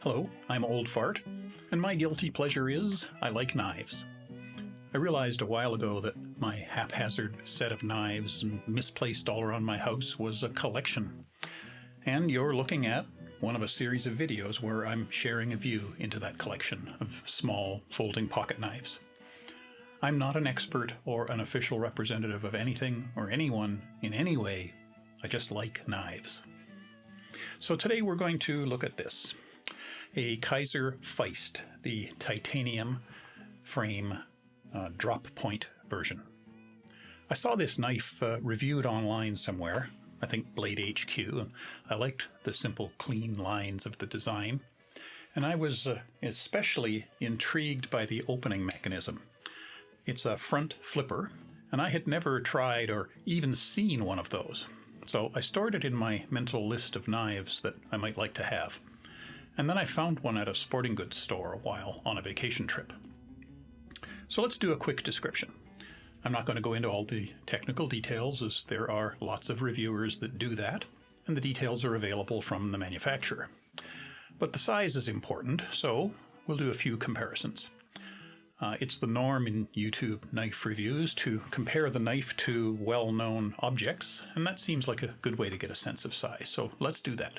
Hello, I'm Old Fart, and my guilty pleasure is I like knives. I realized a while ago that my haphazard set of knives misplaced all around my house was a collection. And you're looking at one of a series of videos where I'm sharing a view into that collection of small folding pocket knives. I'm not an expert or an official representative of anything or anyone in any way. I just like knives. So today we're going to look at this. A Kizer Feist, the titanium frame drop point version. I saw this knife reviewed online somewhere, I think Blade HQ, and I liked the simple clean lines of the design. And I was especially intrigued by the opening mechanism. It's a front flipper, and I had never tried or even seen one of those. So I stored it in my mental list of knives that I might like to have. And then I found one at a sporting goods store while on a vacation trip. So let's do a quick description. I'm not going to go into all the technical details, as there are lots of reviewers that do that, and the details are available from the manufacturer. But the size is important, so we'll do a few comparisons. It's the norm in YouTube knife reviews to compare the knife to well-known objects, and that seems like a good way to get a sense of size, so let's do that.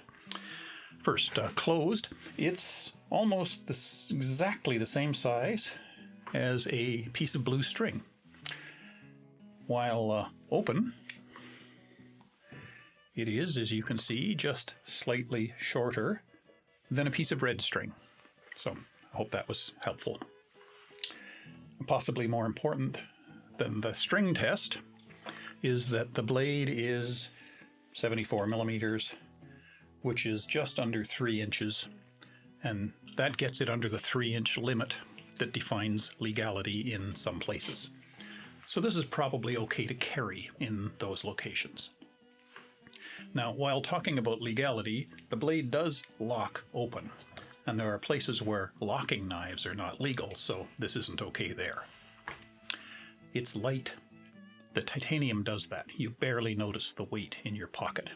First, closed, it's almost exactly the same size as a piece of blue string. While open, it is, as you can see, just slightly shorter than a piece of red string. So I hope that was helpful. Possibly more important than the string test is that the blade is 74 millimeters, which is just under 3 inches, and that gets it under the 3-inch limit that defines legality in some places. So this is probably okay to carry in those locations. Now, while talking about legality, the blade does lock open, and there are places where locking knives are not legal, so this isn't okay there. It's light. The titanium does that. You barely notice the weight in your pocket.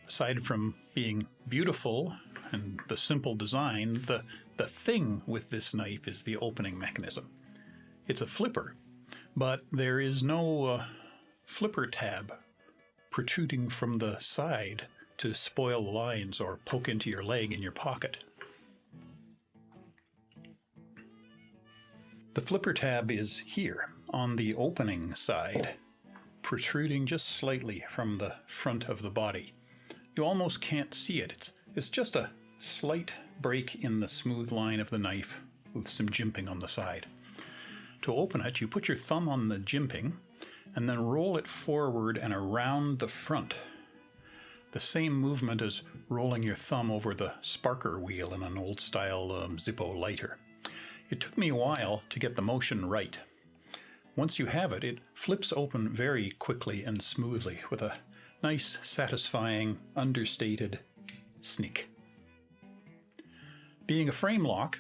Aside from being beautiful and the simple design, the thing with this knife is the opening mechanism. It's a flipper, but there is no flipper tab protruding from the side to spoil the lines or poke into your leg in your pocket. The flipper tab is here on the opening side, protruding just slightly from the front of the body. You almost can't see it. It's just a slight break in the smooth line of the knife with some jimping on the side. To open it, you put your thumb on the jimping and then roll it forward and around the front. The same movement as rolling your thumb over the sparker wheel in an old-style Zippo lighter. It took me a while to get the motion right. Once you have it, it flips open very quickly and smoothly with a nice, satisfying, understated sneak. Being a frame lock,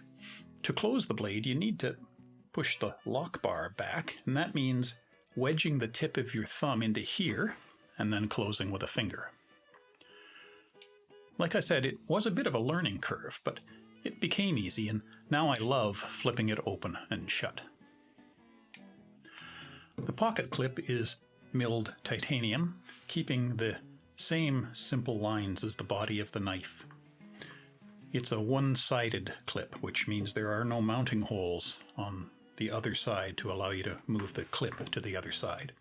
to close the blade you need to push the lock bar back, and that means wedging the tip of your thumb into here and then closing with a finger. Like I said, it was a bit of a learning curve, but it became easy, and now I love flipping it open and shut. The pocket clip is milled titanium, keeping the same simple lines as the body of the knife. It's a one-sided clip, which means there are no mounting holes on the other side to allow you to move the clip to the other side.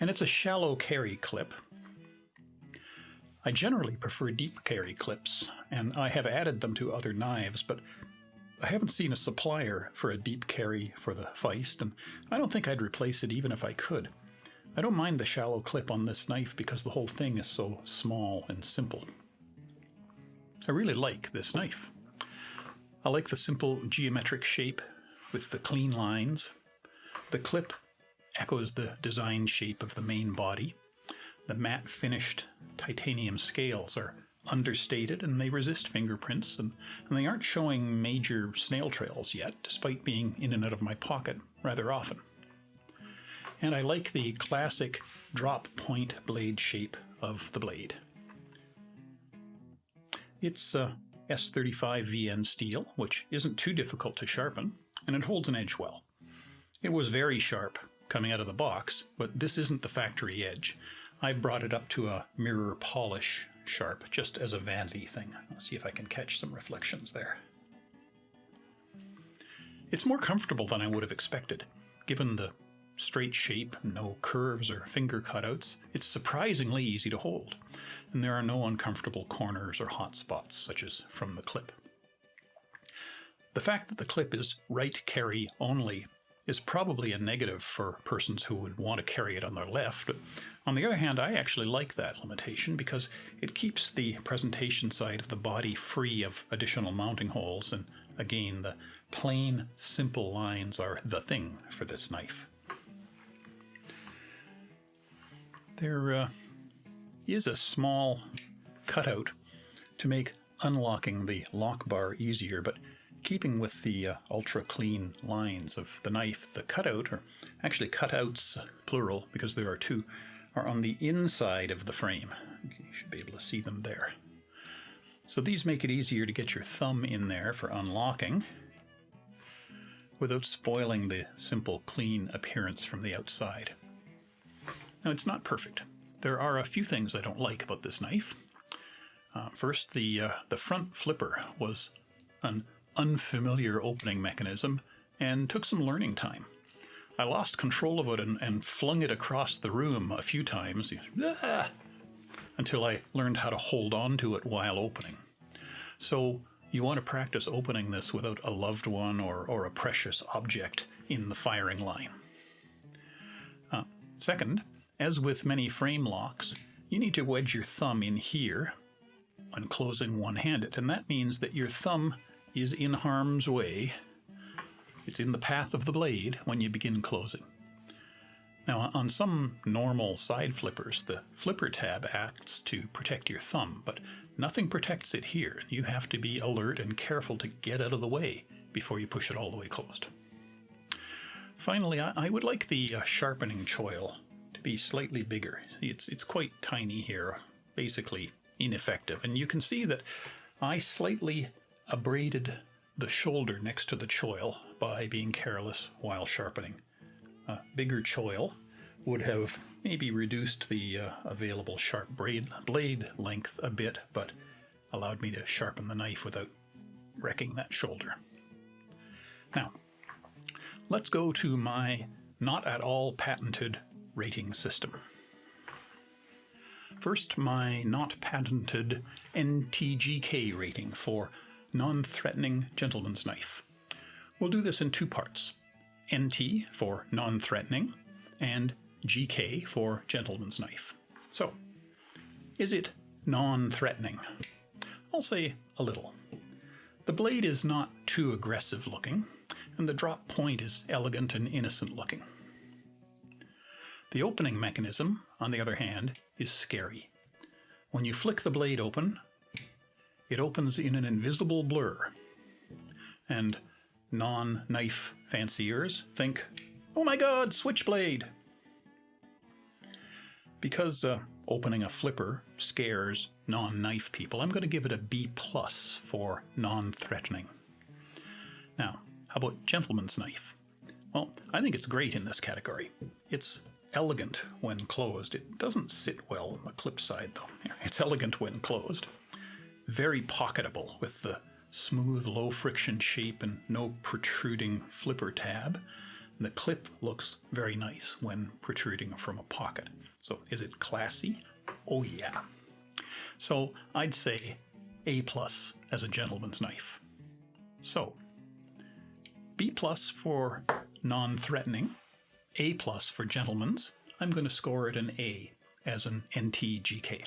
And it's a shallow carry clip. I generally prefer deep carry clips, and I have added them to other knives, but I haven't seen a supplier for a deep carry for the Feist, and I don't think I'd replace it even if I could. I don't mind the shallow clip on this knife because the whole thing is so small and simple. I really like this knife. I like the simple geometric shape with the clean lines. The clip echoes the design shape of the main body. The matte finished titanium scales are understated and they resist fingerprints, and they aren't showing major snail trails yet, despite being in and out of my pocket rather often. And I like the classic drop point blade shape of the blade. It's S35VN steel, which isn't too difficult to sharpen, and it holds an edge well. It was very sharp coming out of the box, but this isn't the factory edge. I've brought it up to a mirror polish sharp, just as a vanity thing. Let's see if I can catch some reflections there. It's more comfortable than I would have expected. Given the straight shape, no curves or finger cutouts, it's surprisingly easy to hold, and there are no uncomfortable corners or hot spots, such as from the clip. The fact that the clip is right carry only is probably a negative for persons who would want to carry it on their left. But on the other hand, I actually like that limitation because it keeps the presentation side of the body free of additional mounting holes, and again, the plain, simple lines are the thing for this knife. There is a small cutout to make unlocking the lock bar easier, but keeping with the ultra clean lines of the knife, the cutout, or actually cutouts, plural, because there are two, are on the inside of the frame. You should be able to see them there. So these make it easier to get your thumb in there for unlocking without spoiling the simple, clean appearance from the outside. Now, it's not perfect. There are a few things I don't like about this knife. First, the front flipper was an unfamiliar opening mechanism and took some learning time. I lost control of it and flung it across the room a few times until I learned how to hold on to it while opening. So you want to practice opening this without a loved one or a precious object in the firing line. Second, as with many frame locks, you need to wedge your thumb in here when closing one-handed, and that means that your thumb is in harm's way. It's in the path of the blade when you begin closing. Now, on some normal side flippers, the flipper tab acts to protect your thumb, but nothing protects it here. You have to be alert and careful to get out of the way before you push it all the way closed. Finally, I would like the sharpening choil to be slightly bigger. It's quite tiny here, basically ineffective, and you can see that I slightly abraded the shoulder next to the choil by being careless while sharpening. A bigger choil would have maybe reduced the available sharp blade length a bit, but allowed me to sharpen the knife without wrecking that shoulder. Now, let's go to my not at all patented rating system. First, my not patented NTGK rating for non-threatening gentleman's knife. We'll do this in two parts. NT for non-threatening and GK for gentleman's knife. So, is it non-threatening? I'll say a little. The blade is not too aggressive looking, and the drop point is elegant and innocent looking. The opening mechanism, on the other hand, is scary. When you flick the blade open, it opens in an invisible blur, and non-knife fanciers think, "Oh my God, switchblade!" Because opening a flipper scares non-knife people, I'm going to give it a B+ for non-threatening. Now, how about gentleman's knife? Well, I think it's great in this category. It's elegant when closed. It doesn't sit well on the clip side, though. It's elegant when closed. Very pocketable with the smooth, low-friction shape and no protruding flipper tab. The clip looks very nice when protruding from a pocket. So is it classy? Oh yeah. So I'd say A+ as a gentleman's knife. So B+ for non-threatening, A+ for gentleman's. I'm going to score it an A as an NTGK.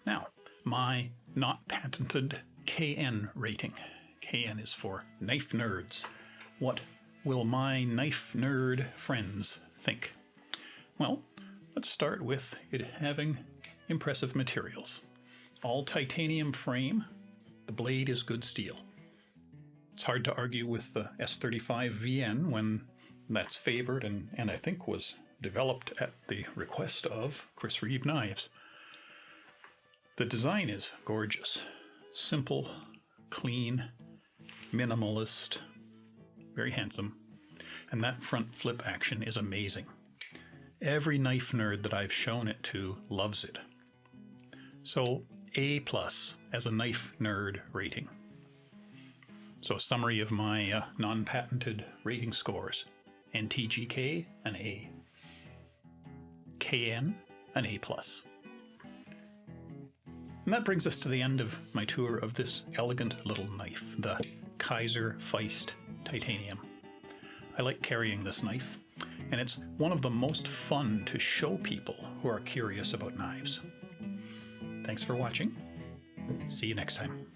Now, my not patented KN rating. KN is for knife nerds. What will my knife nerd friends think? Well, let's start with it having impressive materials. All titanium frame, the blade is good steel. It's hard to argue with the S35VN when that's favored and I think was developed at the request of Chris Reeve Knives. The design is gorgeous. simple, clean, minimalist, very handsome. And that front flip action is amazing. Every knife nerd that I've shown it to loves it. So A+ as a knife nerd rating. So a summary of my non-patented rating scores. NTGK, an A. KN, an A+. And that brings us to the end of my tour of this elegant little knife, the Kizer Feist Titanium. I like carrying this knife, and it's one of the most fun to show people who are curious about knives. Thanks for watching. See you next time.